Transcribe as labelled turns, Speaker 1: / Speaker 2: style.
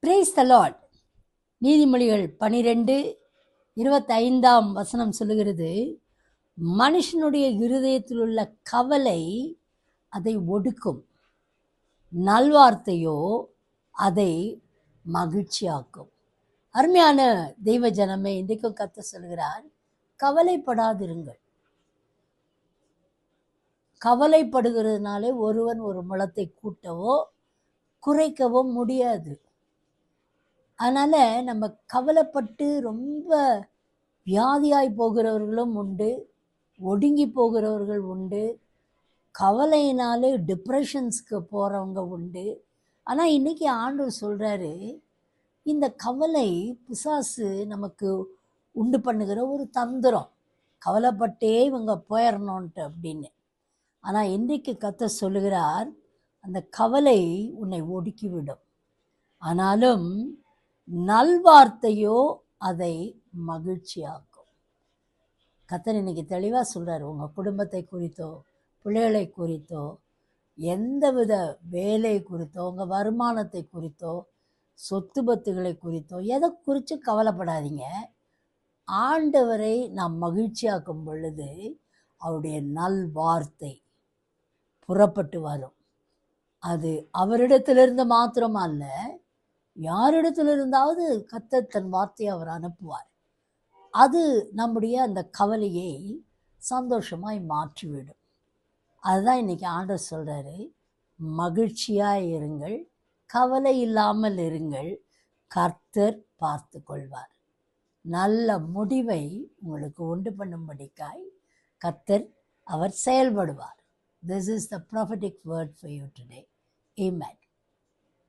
Speaker 1: Praise the Lord. நீதிமொழிகள் 12:25 சொல்லுகிறது, மனுஷனுடைய இருதயத்தில் உள்ள கவலை அதை ஒடுக்கும், நல்வார்த்தையோ அதை மகிழ்ச்சியாக்கும். அருமையான தெய்வ ஜனமே, இன்றைக்கும் கர்த்தர் சொல்கிறார், கவலைப்படாதிருங்கள். கவலைப்படுகிறதுனாலே ஒருவன் ஒரு முழத்தை கூட்டவோ குறைக்கவோ முடியாது. அதனால் நம்ம கவலைப்பட்டு ரொம்ப வியாதியாய் போகிறவர்களும் உண்டு, ஒடுங்கி போகிறவர்கள் உண்டு, கவலையினாலே டிப்ரெஷன்ஸ்க்கு போகிறவங்க உண்டு. ஆனால் இன்றைக்கி ஆண்டவர் சொல்கிறாரு, இந்த கவலை பிசாசு நமக்கு உண்டு பண்ணுகிற ஒரு தந்திரம், கவலைப்பட்டே இவங்க போயிடணுன்ட்டு அப்படின்னு. ஆனால் இன்றைக்கு கர்த்தர் சொல்லுகிறார், அந்த கவலை உன்னை ஒடுக்கிவிடும், ஆனாலும் நல்வார்த்தையோ அதை மகிழ்ச்சியாக்கும். கர்த்தர் இன்னைக்கு தெளிவாக சொல்கிறார், உங்கள் குடும்பத்தை குறித்தோ பிள்ளைகளை குறித்தோ எந்தவித வேலை குறித்தோ உங்கள் வருமானத்தை குறித்தோ சொத்து பத்துகளை குறித்தோ எதை குறித்து கவலைப்படாதீங்க. ஆண்டவரை நாம் மகிழ்ச்சியாக்கும் பொழுது அவருடைய நல்வார்த்தை புறப்பட்டு வரும். அது அவரிடத்திலிருந்து மாத்திரமா அல்ல, யாரிடத்திலிருந்தாவது கர்த்தர் தன் வார்த்தையை அவர் அனுப்புவார். அது நம்முடைய அந்த கவலையை சந்தோஷமாய் மாற்றிவிடும். அதுதான் இன்றைக்கி ஆண்டவர் சொல்கிறாரு, மகிழ்ச்சியாக இருங்கள், கவலை இல்லாமல் இருங்கள், கர்த்தர் பார்த்து கொள்வார். நல்ல முடிவை உங்களுக்கு உண்டு பண்ணும்படிக்காய் கர்த்தர் அவர் செயல்படுவார். This is the prophetic word for you today. Amen.